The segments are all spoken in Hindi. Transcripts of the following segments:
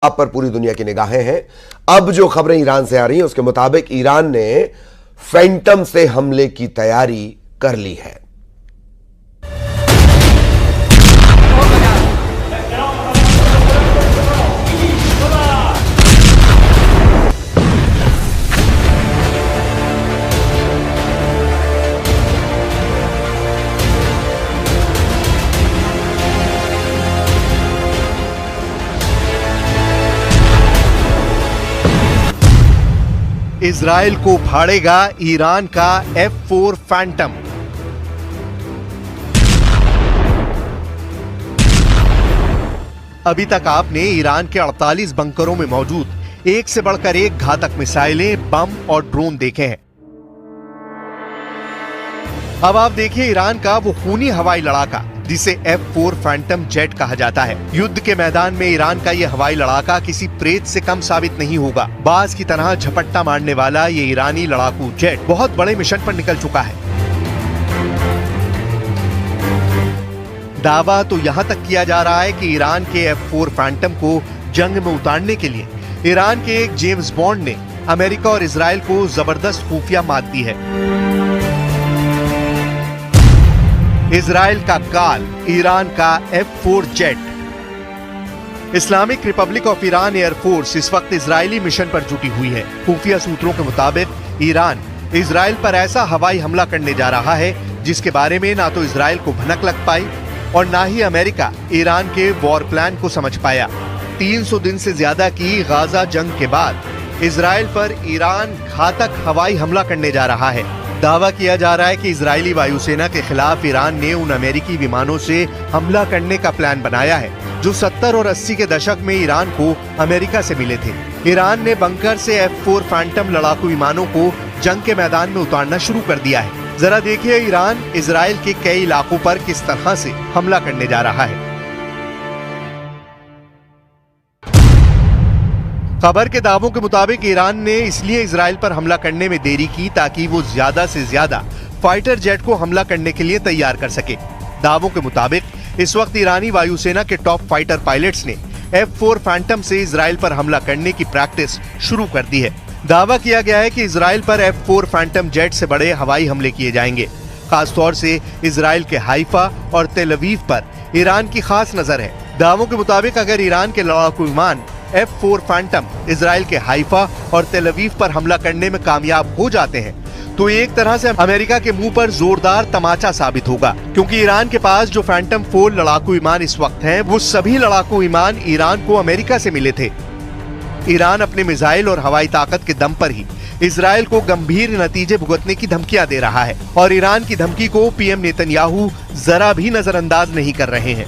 आप पर पूरी दुनिया की निगाहें हैं। अब जो खबरें ईरान से आ रही हैं उसके मुताबिक ईरान ने फैंटम से हमले की तैयारी कर ली है। इजराइल को फाड़ेगा ईरान का F4 फैंटम। अभी तक आपने ईरान के 48 बंकरों में मौजूद एक से बढ़कर एक घातक मिसाइलें, बम और ड्रोन देखे हैं। अब आप देखिए ईरान का वो खूनी हवाई लड़ाका जिसे F4 फैंटम जेट कहा जाता है। युद्ध के मैदान में ईरान का ये हवाई लड़ाका किसी प्रेत से कम साबित नहीं होगा। बाज की तरह झपट्टा मारने वाला ये ईरानी लड़ाकू जेट बहुत बड़े मिशन पर निकल चुका है। दावा तो यहाँ तक किया जा रहा है कि ईरान के F4 फैंटम को जंग में उतारने के लिए ईरान के एक जेम्स बॉन्ड ने अमेरिका और इजराइल को जबरदस्त खुफिया मात दी है। इजराइल का काल, ईरान का F4 jet. Islamic Republic of Iran air force इस वक्त इजरायली मिशन पर जुटी हुई है। खुफिया सूत्रों के मुताबिक ईरान इजराइल पर ऐसा हवाई हमला करने जा रहा है जिसके बारे में ना तो इजराइल को भनक लग पाई और ना ही अमेरिका ईरान के वॉर प्लान को समझ पाया। 300 दिन से ज्यादा की गाजा जंग के बाद इजराइल पर ईरान घातक हवाई हमला करने जा रहा है। दावा किया जा रहा है कि इजरायली वायुसेना के खिलाफ ईरान ने उन अमेरिकी विमानों से हमला करने का प्लान बनाया है जो 70 और 80 के दशक में ईरान को अमेरिका से मिले थे। ईरान ने बंकर से F4 फैंटम लड़ाकू विमानों को जंग के मैदान में उतारना शुरू कर दिया है। जरा देखिए ईरान इजराइल के कई इलाकों पर किस तरह से हमला करने जा रहा है। खबर के दावों के मुताबिक ईरान ने इसलिए इजराइल पर हमला करने में देरी की ताकि वो ज्यादा से ज्यादा फाइटर जेट को हमला करने के लिए तैयार कर सके। दावों के मुताबिक इस वक्त ईरानी वायुसेना के टॉप फाइटर पायलट्स ने F4 फैंटम से इजराइल पर हमला करने की प्रैक्टिस शुरू कर दी है। दावा किया गया है कि इजराइल पर F4 फैंटम जेट से बड़े हवाई हमले किए जाएंगे। खासतौर से इजराइल के हाइफा और तेल अवीव पर ईरान की खास नजर है। दावों के मुताबिक अगर ईरान के लड़ाकू विमान F4 फैंटम इजराइल के हाइफा और तेल अवीव पर हमला करने में कामयाब हो जाते हैं तो एक तरह से अमेरिका के मुंह पर जोरदार तमाचा साबित होगा, क्योंकि ईरान के पास जो फैंटम 4 लड़ाकू विमान इस वक्त हैं, वो सभी लड़ाकू विमान ईरान को अमेरिका से मिले थे। ईरान अपने मिसाइल और हवाई ताकत के दम पर ही इजराइल को गंभीर नतीजे भुगतने की धमकियां दे रहा है और ईरान की धमकी को पीएम नेतन्याहू जरा भी नजरअंदाज नहीं कर रहे हैं।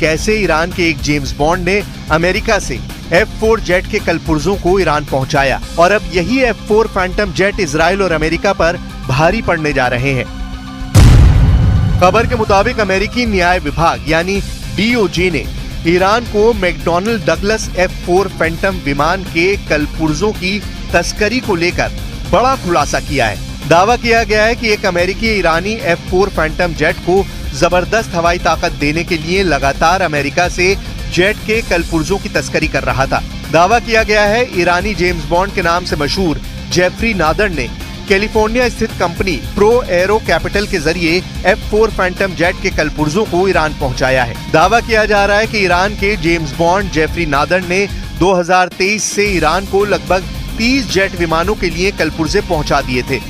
कैसे ईरान के एक जेम्स बॉन्ड ने अमेरिका से F4 जेट के कलपुर्जों को ईरान पहुंचाया और अब यही F4 फैंटम जेट इजराइल और अमेरिका पर भारी पड़ने जा रहे हैं। खबर के मुताबिक अमेरिकी न्याय विभाग यानी DOJ ने ईरान को मैकडॉनल्ड डगलस F4 फैंटम विमान के कलपुर्जों की तस्करी को लेकर बड़ा खुलासा किया है। दावा किया गया है कि एक अमेरिकी ईरानी F4 फैंटम जेट को जबरदस्त हवाई ताकत देने के लिए लगातार अमेरिका से जेट के कलपुर्जों की तस्करी कर रहा था। दावा किया गया है ईरानी जेम्स बॉन्ड के नाम से मशहूर जेफरी नादर ने कैलिफोर्निया स्थित कंपनी प्रो एरो कैपिटल के जरिए F4 फैंटम जेट के कलपुर्जों को ईरान पहुंचाया है। दावा किया जा रहा है कि ईरान के जेम्स बॉन्ड जेफरी नादर ने 2023 से ईरान को लगभग 30 जेट विमानों के लिए कलपुर्जे पहुंचा दिए थे।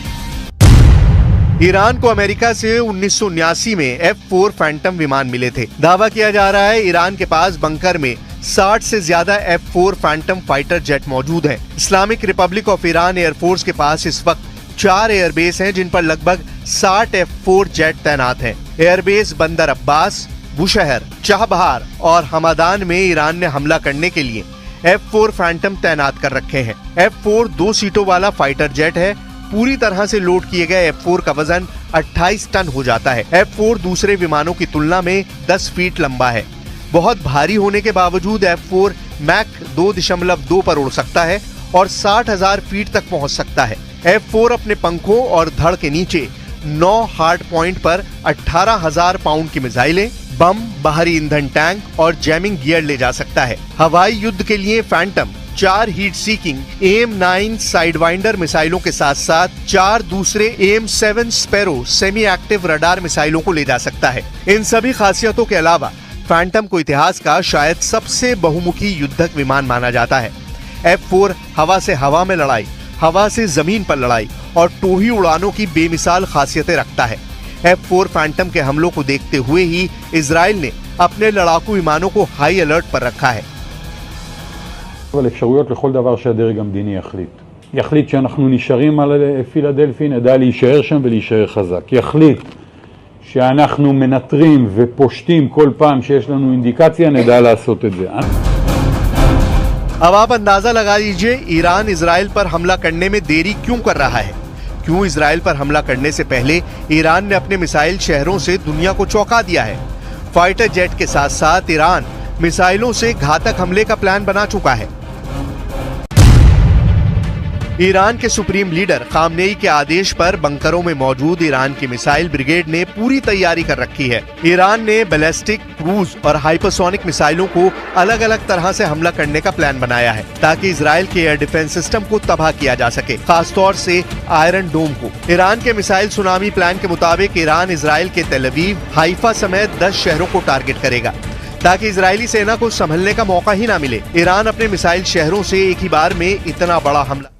ईरान को अमेरिका से 1979 में F4 फैंटम विमान मिले थे। दावा किया जा रहा है ईरान के पास बंकर में 60 से ज्यादा F4 फैंटम फाइटर जेट मौजूद हैं। Islamic Republic of Iran air force के पास इस वक्त 4 एयरबेस हैं जिन पर लगभग 60 F4 जेट तैनात हैं। एयरबेस बंदर अब्बास, बुशहर, चाबहार और हमादान में ईरान ने हमला करने के लिए F4 फैंटम तैनात कर रखे हैं। F4 2 सीटों वाला फाइटर जेट है। पूरी तरह से लोड किए गए F4 का वजन 28 टन हो जाता है। F4 दूसरे विमानों की तुलना में 10 फीट लंबा है। बहुत भारी होने के बावजूद F4 मैक 2.2 पर उड़ सकता है और 60,000 फीट तक पहुंच सकता है। F4 अपने पंखों और धड़ के नीचे 9 हार्ड पॉइंट पर 18,000 पाउंड की मिसाइलें, बम, बाहरी ईंधन टैंक और जैमिंग गियर ले जा सकता है। हवाई युद्ध के लिए फैंटम 4 हीट सीकिंग AIM-9 साइडवाइंडर मिसाइलों के साथ साथ 4 दूसरे AIM-7 sparrow semi active radar मिसाइलों को ले जा सकता है। इन सभी खासियतों के अलावा फैंटम को इतिहास का शायद सबसे बहुमुखी युद्धक विमान माना जाता है। F4 हवा से हवा में लड़ाई, हवा से जमीन पर लड़ाई और टोही उड़ानों की बेमिसाल खासियतें रखता है। F4 फैंटम के हमलों को देखते हुए ही इजराइल ने अपने लड़ाकू विमानों को हाई अलर्ट पर रखा है। אבל אפשרויות לכל דבר שהדרג המדיני יחליט שאנחנו נשארים על פילדלפי, נדע להישאר שם ולהישאר חזק. יחליט שאנחנו מנטרים ופושטים כל פעם שיש לנו אינדיקציה, נדע לעשות את זה. अब आप अंदाजा लगा लीजिए ईरान इजराइल पर हमला करने में देरी क्यों कर रहा है। क्यों इजराइल पर हमला करने से पहले ईरान ने अपने मिसाइल शहरों से दुनिया को चौंका दिया है। फाइटर जेट के साथ साथ ईरान मिसाइलों से घातक हमले का प्लान बना चुका है। ईरान के सुप्रीम लीडर खामनेई के आदेश पर बंकरों में मौजूद ईरान की मिसाइल ब्रिगेड ने पूरी तैयारी कर रखी है। ईरान ने बैलिस्टिक, क्रूज और हाइपरसोनिक मिसाइलों को अलग अलग तरह से हमला करने का प्लान बनाया है ताकि इजराइल के एयर डिफेंस सिस्टम को तबाह किया जा सके, खासतौर से आयरन डोम को। ईरान के मिसाइल सुनामी प्लान के मुताबिक ईरान इजराइल के तेल अवीव, हाइफा समेत 10 शहरों को टारगेट करेगा ताकि इजरायली सेना को संभलने का मौका ही ना मिले। ईरान अपने मिसाइल शहरों से एक ही बार में इतना बड़ा हमला